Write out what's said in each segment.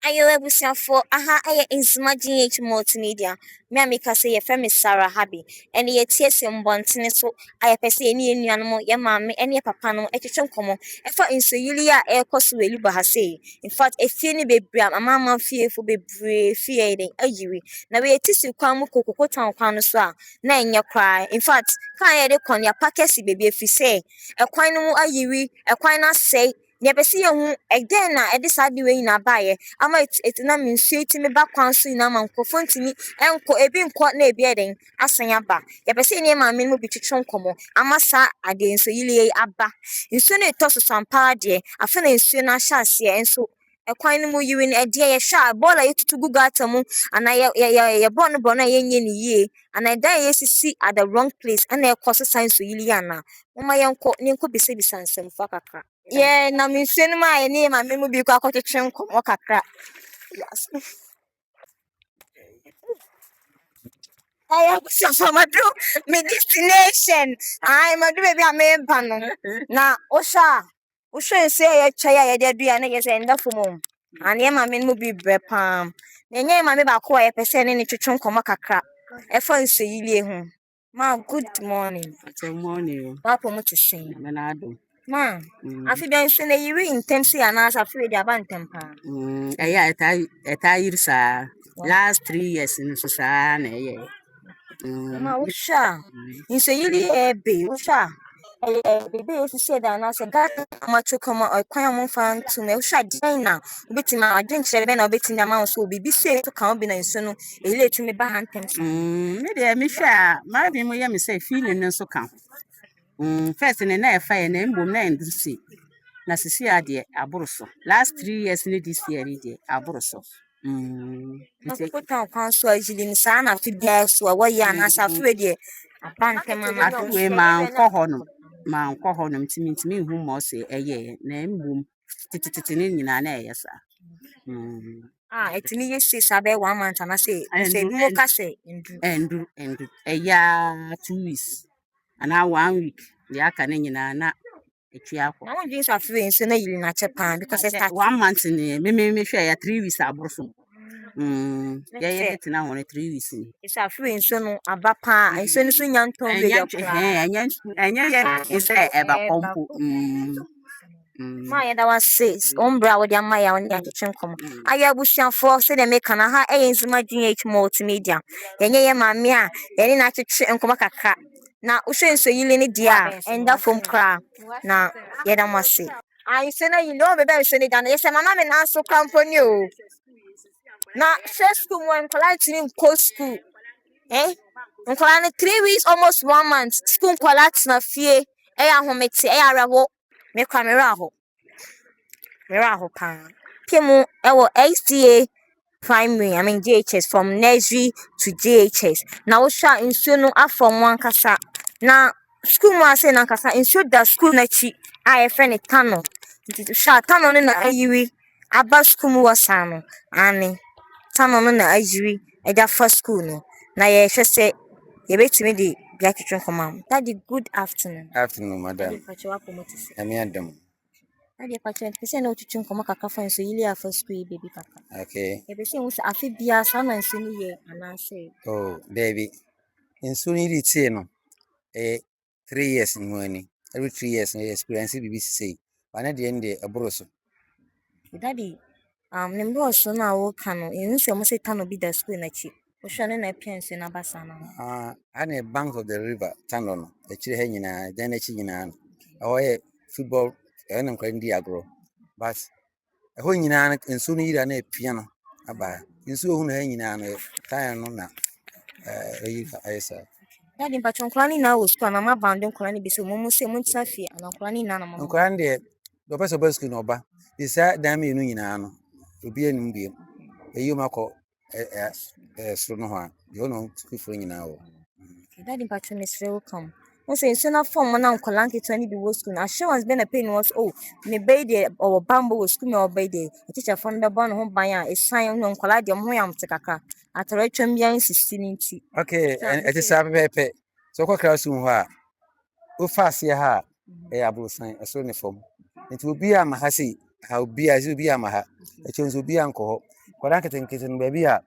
Ayo for aha aye insmagine H multimedia. Me amika say your friend is Sarah Habi. And ye tears in bontine so I pese any animal, your mammy, and your papa no etchum common. And for inso Yulia air cost will you bahase. In fact, a feeny baby, a mamma fearful be brave, fearing a yui. Now we tissue kwamu cocoa town quanuswa. Na in your cry. In fact, can I con your packets baby if you say a quino a yui, a quina say. Never see you again. I decided way in a buyer. I might it na mean sweet me back one soon. I'm on me and a being caught near bedding. I sang about. Never see any man will be to chonkomo. I must say again so you abba. In soon it tosses some party. I feel in soon I shall see and so. A quine mu you in a dear sharp ball I to go gatamu and I born ye and I die yes see at the wrong place and there causes signs to Juliana. My uncle Ninko be said some fucker. Yeah, na me send my name and me bi kwa kwato twen komo kakra. Yes. I am so madu me destination. I madu baby amempa no. Na osha say ye chaya ye de dua na ye say nda fomo. Ane ma me mu bi bre pam. Na nye ma me ba ko ye pese ne twetwen komo kakra. E fa nsoyilie hu. Ma good morning. Good morning. Papa mo to sing. Menado. Ma, afi ben se na yiri intense anasa afi de abantem pa. Yeah, etayir sa last 3 years in so sa na yeah. Ma usha. Inso yiri ebe usha. Bebe esi se da na se ga amacho kama kwan mo fan to me usha den na obeti ma adwen kire be na obeti na ma so bibi se to kan obi na nso no ele tumi ba hantem. Me de me hwa ma bi mo ye me say feeling no so kan. First ne na e fa ye na mbom na ndisi. Na sisi ade aboro so. Last 3 years ni this year ni de aboro so. Ko tan kwan so ajili ni sa na fi bia so wa ya na sa fi de abantem ma afi ma nkọ honom timi hu mo se eye na mbom tititi ni nyina na eye sa. Etimi yesi sabe 1 month na say mo ka say Endu eya 2 weeks ana 1 week ya aka na nyina na etwa akọ. Na won din sa fi nso na yiri na chepan because it start 1 month ni me hwe ya 3 weeks abroso. Ya ye betina ho 3 weeks ni. Isa fi nso no aba pa nso ni so nyanton be ya kra. Enya ye se eba kompo. Ma ya da wa says ombra wo dia ma ya won dia twetwen kom aya busuafo se de make na ha enzima GH multimedia yenye ye maame a ye na twetwe nkoma kakra na uhwe nso yile ni dia enda fom kra na ye da ma se ai se na yile o bebe nso ni da na ye se mama me na so kamponi o na first school when collect in co school nkola ni 3 weeks almost 1 month school collect na fie ahomete arawo me kwa Miraho pa. Piemu ewo HTA primary, I mean JHS from nursery to JHS. Na osha insu no afom wan kasa. Na school mo ase na kasa insu da school na chi a friend tano. Nti sha tano no na ayiwi aba school mu wasano. Ani tano no na ayiwi eja first school no. Na ye hwe se ye betimi di bia twetwe komam. Daddy, good afternoon. Afternoon, madam. Ami Adam. Ade patient pese na otutu nkomo kaka fa nso yili afa school baby kaka. Okay. E pese nso afi bia sa na nso ni ye anase. Oh, baby. In soon you say no. 3 years in money. Every 3 years no experience BBC say. But at the end a broso. Daddy, nimbo so na wo kanu. Nso mo say tano bi da school na chi. O hwe na na pianse na basa na. At the bank of the river, Tanono. The chile nyina, then a china. Oh, football and I'm agro. But a whole nyina and soon you are a piano. Aba. In so hanging on a time on that. I say. Daddy, patron klani na wo school na ma bandon klani bi so mo se mo ntsa fie ana klani na na mo. Nkran de do pese basku no ba. Isa dam enu nyina no. Obi enum bi. Eyi makọ so no ho a. Yo no school nyina wo. Daddy, patron is welcome. Mo say nso na form na nkola nketo ni bi wo school na assurance be na pain was me be there or bambo wo school me obey there. Teacher from the born ho ban a esan no nkola de mo yam tekaka. Atoro twam bia nsisi ni nti. Okay, and it is a pepe. So kwa classroom ho a. O fast ye ha e abrosan so ne form. It will be am ha say ha obi a obi ama ha ekyɛ nso obi ankɔ hɔ kwadaa nketenkete no baabi a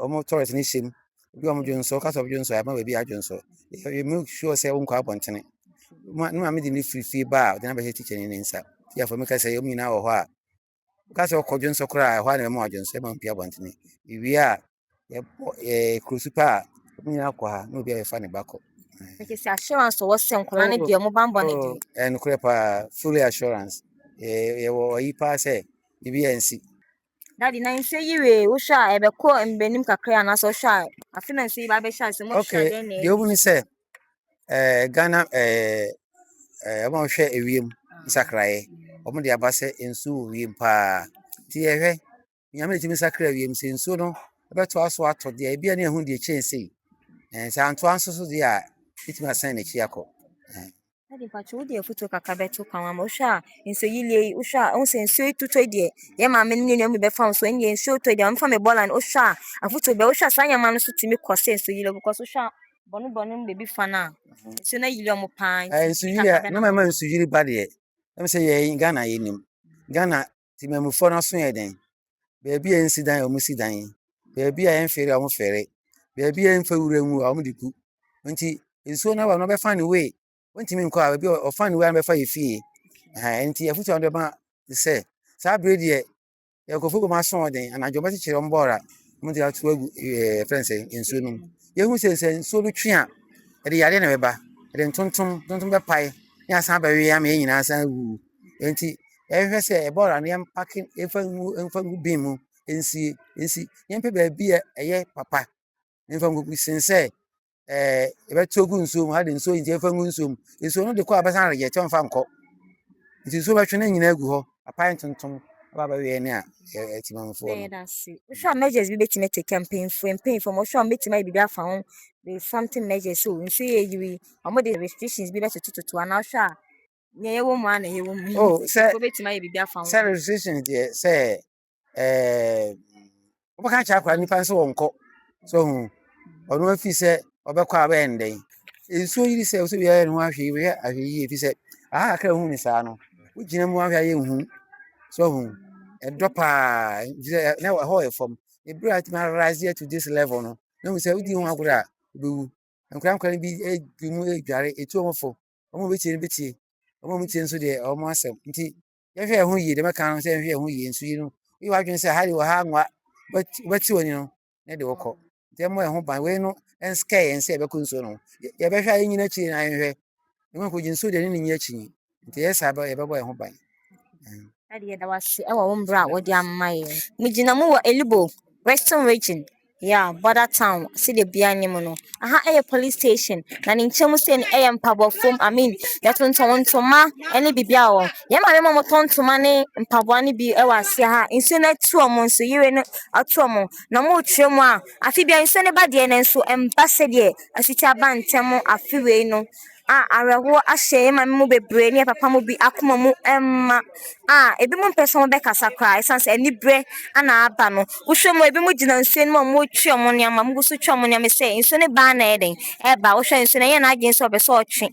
ɔmo tourist ne hyɛm obi a ɔmo dwonso kasa ɔmo dwonso ama baabi a dwonso yɛ make sure sɛ wonkɔ abɔntene ne maame de ne firi fie ba a ɔde na bɛhyɛ teacher ne nsa yɛafɔ meka sɛ ɔmo nyinaa wɔ hɔ a woka sɛ ɔkɔ dwonso koraa ɛhɔ a na ɛma wadwonso ɛma mpia abɔntene ewie a kuro super a ɔmo nyinaa kɔ ha na obi a yɛfa ne ba kɔ assurance wɔ sɛ nkɔla no deɛ ɔmo bambɔ ne deɛ nokorɛ paa fully assurance yɛwɔ ayi paa sɛ biribi yɛ nsi Daddy, na nse yiwe wohwɛ a ɛbɛkɔ mbenim kakra anaasɛ wohwɛ a afe na nse yi ba bɛhyɛ ase mo hwɛ dɛn na deɛ obu ne sɛ Ghana ɔmo a wɔhwɛ ewiem nsakraeɛ ɔmo de aba sɛ nsuo wɔ wiem paa nti yɛhwɛ nyame tumi nsakra wiem sɛ nsuo no ɛbɛtoa so atɔ deɛ ebia ne ɛho deɛ kyɛn sei sɛ antoa nso so deɛ a ɛtumi asan n'akyi akɔ Daddy, mpakyɛ wo deɛ foto kakra bɛto kwan ama wohwɛ a nsuo yi lie wohwɛ a ɔmo sɛ nsuo yi totɔ deɛ yɛ maame ne nua mu bɛfa wo so ɛnyɛ nsuo tɔ deɛ ɔmo fa me bɔɔla no wohwɛ a afoto bɛ wohwɛ a saa nyama no so tumi kɔ sɛ nsuo yi lie because wohwɛ a bɔno mu beebi fa no a nsuo no ayi ɔmo paa nsuo yiri a na mama nsuo yiri ba deɛ ɛm sɛ yɛ Ghana yɛnim Ghana timamufoɔ no so yɛ den baabi a nsi dan ɔmo si dan baabi a yɛmfɛre a ɔmo fɛre baabi a yɛmfa wura mu a ɔmo de gu nti nsuo no aba no bɛfa ne wei wontumi nkɔ a baabi a ɔfa ne wei a bɛfa yɛ fie nti afotu a ɔde ma sɛ saa bere deɛ yɛkɔfo bɔ ma so ɔden anadwo bɛkyekyere ɔmo bɔɔra ɔmo de ato agu friends nsuo no mu yɛhu sɛ nsuo no twe a ɛde yareɛ na bɛba ɛde ntontom bɛpae ne asan bɛwe ama yɛn nyinaa san wu nti yɛhwɛ sɛ bɔɔra no yɛmpake yɛmfa ngu bin mu nsi yɛmpɛ baabi a ɛyɛ papa yɛmfa ngu sen sɛ yɛbɛto gu nsuo mu ade nsuo nti yɛmfa ngu nsuo mu nsuo no de kɔ a bɛsan reyɛ kyɛ ɔmfa nkɔ nti nsuo bɛtwe no nyinaa gu hɔ apae ntontom aba bɛwe ne a ɛtimamufoɔ no wohwɛ a measures bi bɛtumi atake mpanyimfoɔ mo wohwɛ a mobɛtumi ayɛ biribi afa ho there's something measures so nsuo yɛ yiwi ɔmo de restrictions bi bɛtotototo anaa wohwɛ a nea yɛwɔ mu a na yɛwɔ mu sɛ wobɛtumi ayɛ biribi afa ho sɛ restrictions deɛ sɛ wobɛka kyerɛ akora nnipa nso wɔnkɔ sɛ hu ɔno afi sɛ ɔbɛkɔ a bɛyɛ ndɛn nsuo yiri sɛ wosɛ biara ne ho ahwɛ yi bɛhwɛ ahwɛ yie fi sɛ aha kakra hu ne saa no wogyina mu ahwɛ ayɛ nhu sɛ hu ɛdɔ paa na ɛhɔ yɛ fam ebere a tumi arise to this level no na hu sɛ wodi ho agorɔ a wobɛwu nkora no bi edi mu edware etu ɔmo fo ɔmo bɛtie no bɛtie ɔmo mu tie nso deɛ ɔmo asɛm nti yɛhwɛ ɛho yie dɛm ka no sɛ yɛhwɛ ɛho yie nsu yi no woyɛ wadwene sɛ ha de wɔ ha nwa wobɛte w'ani no na de wɔkɔ nti ɛmmɔ ɛho ban wei no ɛnskɛɛ yɛn sɛ yɛbɛkɔ nsuo no yɛbɛhwɛ a yɛnyina akyiri na yɛhwɛ ɛho kɔgye nsuo deɛ ne ne nyi akyi nti yɛ saa yɛbɛbɔ ɛho ban Daddy, yɛda wase ɛwɔ wo mbrɛ a wɔde ama yɛn megyina mu wɔ Elibo Western Region border town sɛdeɛ bia anim no aha ɛyɛ police station na ne nkyɛn mu sɛ no ɛyɛ mpaboa fam yɛtontɔn ntoma ɛne biribi a wɔ yɛma bɛma motɔn ntoma ne mpaboa no bi ɛwɔ ase ha nsuo no atu ɔmo nso yire no atu ɔmo na moretwerɛ mu a afe bia nsuo no ba deɛ no nso ɛmba sɛdeɛ asiti aba ntɛm afe wei no awerɛhoɔ ahyɛ yɛ maame mu bebree ne papa mu bi akoma mu ɛmma ebi mu mpɛ sɛ wɔbɛkasa koraa ɛsiane sɛ aniberɛ ana aba no wohwɛ mu ebi mu gyina nsuo no mu a wɔretwe ɔmo nneɛma mo gu so twe ɔmo nneɛma sɛ nsuo no baa na ɛyɛ den ɛba wohwɛ nsuo no ɛyɛ n'adwene sɛ ɔpɛ sɛ ɔtwe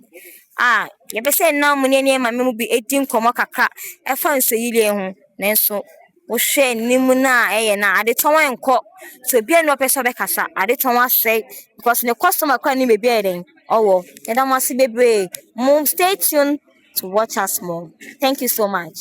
yɛpɛ sɛ nnam mu ne maame mu bi edi nkɔmmɔ kakra ɛfa nsuo yi lie ho nanso wohwɛ anim no a ɛyɛ no adetɔn nkɔ so ebia ne ɔpɛ sɛ ɔbɛkasa adetɔn asɛe because ne customer koraa ne baabi ayɛ den ɔwɔ yɛda mo ase bebree mo stay tuned to watch us more. Thank you so much.